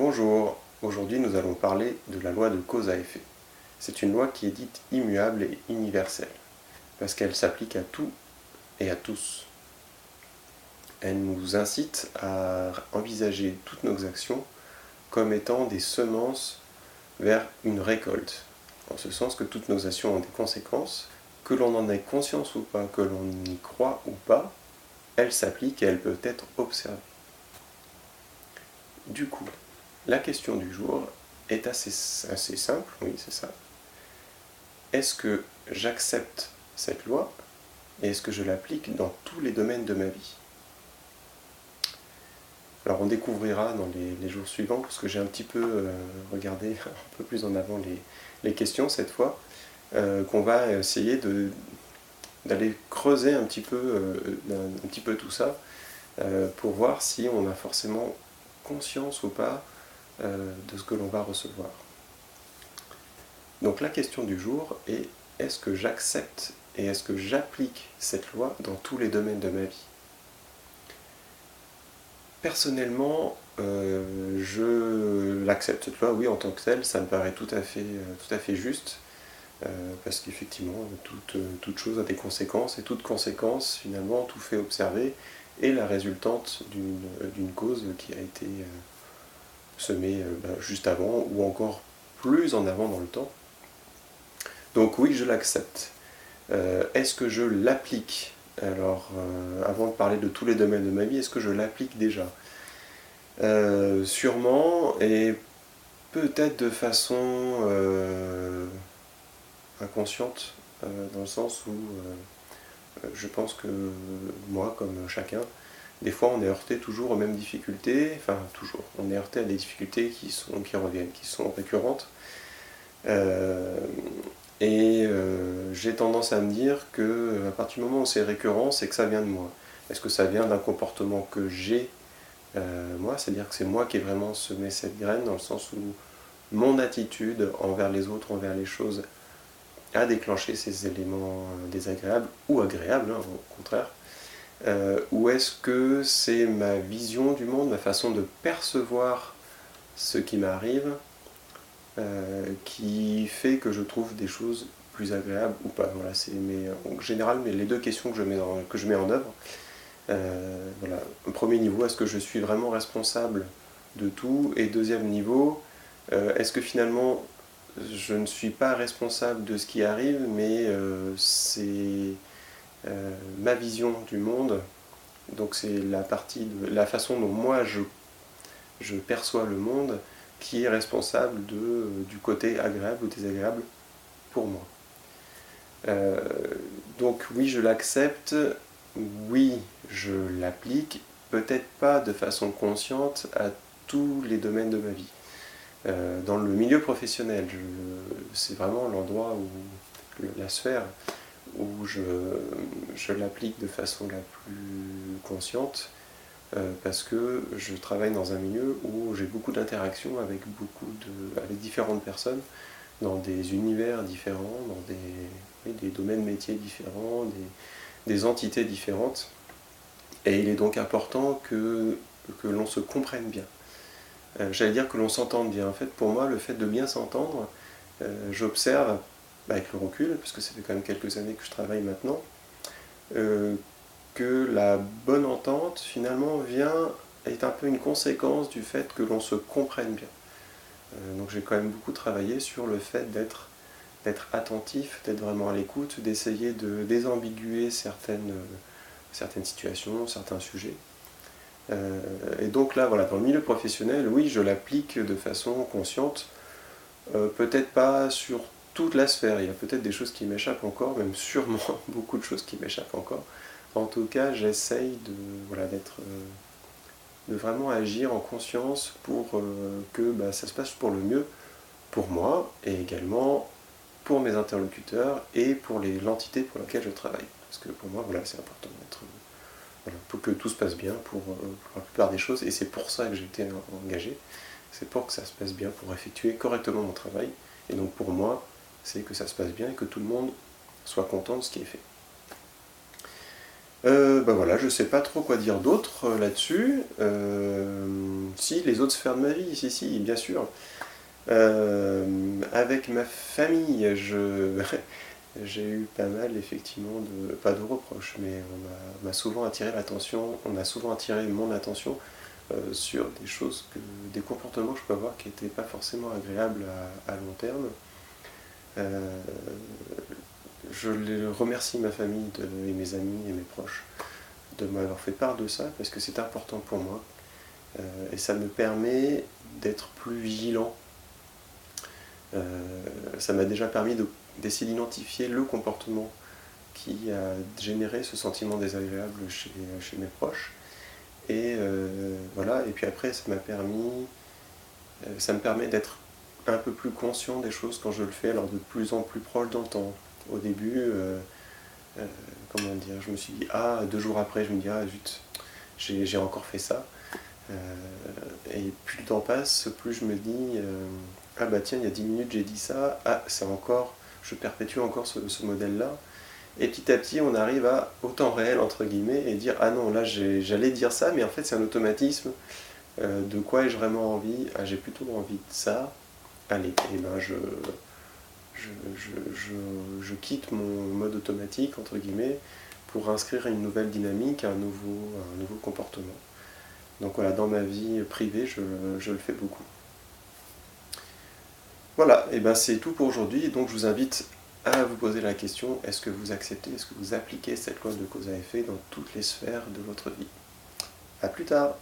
Bonjour, aujourd'hui nous allons parler de la loi de cause à effet. C'est une loi qui est dite immuable et universelle, parce qu'elle s'applique à tout et à tous. Elle nous incite à envisager toutes nos actions comme étant des semences vers une récolte, en ce sens que toutes nos actions ont des conséquences, que l'on en ait conscience ou pas, que l'on y croit ou pas, elles s'appliquent et elles peuvent être observées. Du coup, la question du jour est assez simple, oui c'est ça. Est-ce que j'accepte cette loi et est-ce que je l'applique dans tous les domaines de ma vie? Alors on découvrira dans les jours suivants, parce que j'ai un petit peu regardé un peu plus en avant les questions cette fois, qu'on va essayer d'aller creuser un petit peu tout ça, pour voir si on a forcément conscience ou pas de ce que l'on va recevoir. Donc la question du jour est: est-ce que j'accepte et est-ce que j'applique cette loi dans tous les domaines de ma vie? Personnellement, je l'accepte cette loi, oui, en tant que telle, ça me paraît tout à fait juste, parce qu'effectivement, toute chose a des conséquences, et toute conséquence, finalement, tout fait observer, est la résultante d'une cause qui a été semée juste avant, ou encore plus en avant dans le temps. Donc oui, je l'accepte. Est-ce que je l'applique? Alors, avant de parler de tous les domaines de ma vie, est-ce que je l'applique déjà? Sûrement, et peut-être de façon inconsciente, dans le sens où je pense que moi, comme chacun, des fois on est heurté toujours aux mêmes difficultés, enfin toujours, on est heurté à des difficultés qui reviennent, qui sont récurrentes. J'ai tendance à me dire que à partir du moment où c'est récurrent, c'est que ça vient de moi. Est-ce que ça vient d'un comportement que j'ai moi, c'est-à-dire que c'est moi qui ai vraiment semé cette graine, dans le sens où mon attitude envers les autres, envers les choses, a déclenché ces éléments désagréables ou agréables, hein, au contraire. Ou est-ce que c'est ma vision du monde, ma façon de percevoir ce qui m'arrive, qui fait que je trouve des choses plus agréables ou pas? Voilà, c'est en général les deux questions que je mets en œuvre. Voilà. Premier niveau, est-ce que je suis vraiment responsable de tout? Et deuxième niveau, est-ce que finalement je ne suis pas responsable de ce qui arrive, mais c'est ma vision du monde, donc c'est la façon dont moi je perçois le monde qui est responsable du côté agréable ou désagréable pour moi. Euh, donc oui, je l'accepte, oui, je l'applique, peut-être pas de façon consciente à tous les domaines de ma vie. Dans le milieu professionnel, c'est vraiment l'endroit la sphère où je l'applique de façon la plus consciente, parce que je travaille dans un milieu où j'ai beaucoup d'interactions avec avec différentes personnes, dans des univers différents, dans des domaines métiers différents, des entités différentes. Et il est donc important que l'on se comprenne bien. J'allais dire que l'on s'entende bien. En fait, pour moi, le fait de bien s'entendre, j'observe, avec le recul, parce que ça fait quand même quelques années que je travaille maintenant, que la bonne entente, finalement, est un peu une conséquence du fait que l'on se comprenne bien. Donc j'ai quand même beaucoup travaillé sur le fait d'être attentif, d'être vraiment à l'écoute, d'essayer de désambiguer certaines situations, certains sujets. Et donc là, voilà, dans le milieu professionnel, oui, je l'applique de façon consciente, peut-être pas sur toute la sphère, il y a peut-être des choses qui m'échappent encore, même sûrement beaucoup de choses qui m'échappent encore. En tout cas, j'essaye de vraiment agir en conscience pour que ça se passe pour le mieux pour moi et également pour mes interlocuteurs et pour l'entité pour laquelle je travaille. Parce que pour moi, voilà, c'est important pour que tout se passe bien pour la plupart des choses, et c'est pour ça que j'ai été engagé, c'est pour que ça se passe bien, pour effectuer correctement mon travail, et donc pour moi, c'est que ça se passe bien et que tout le monde soit content de ce qui est fait. Bah voilà, je sais pas trop quoi dire d'autre là-dessus. Si, les autres sphères de ma vie, si, bien sûr. Avec ma famille, j'ai eu pas mal effectivement pas de reproches, mais m'a souvent attiré l'attention, on a souvent attiré mon attention sur des choses, des comportements que je peux avoir qui n'étaient pas forcément agréables à long terme. Euh, je remercie ma famille et mes amis et mes proches de m'avoir fait part de ça parce que c'est important pour moi et ça me permet d'être plus vigilant. Ça m'a déjà permis d'essayer d'identifier le comportement qui a généré ce sentiment désagréable chez mes proches. Et voilà, et puis après ça me permet d'être un peu plus conscient des choses quand je le fais, alors de plus en plus proche dans le temps. Au début, euh, comment dire, je me suis dit, ah, 2 jours après, je me dis, ah, zut, j'ai encore fait ça. Euh, et plus le temps passe, plus je me dis, ah bah tiens, il y a 10 minutes j'ai dit ça, ah, c'est encore, je perpétue encore ce modèle-là. Et petit à petit, on arrive au temps réel, entre guillemets, et dire, ah non, là j'allais dire ça, mais en fait c'est un automatisme. De quoi ai-je vraiment envie? Ah, j'ai plutôt envie de ça. Allez, et ben je quitte mon mode automatique, entre guillemets, pour inscrire une nouvelle dynamique, un nouveau comportement. Donc voilà, dans ma vie privée, je le fais beaucoup. Voilà, et ben c'est tout pour aujourd'hui. Donc je vous invite à vous poser la question, est-ce que vous acceptez, est-ce que vous appliquez cette loi de cause à effet dans toutes les sphères de votre vie? A plus tard!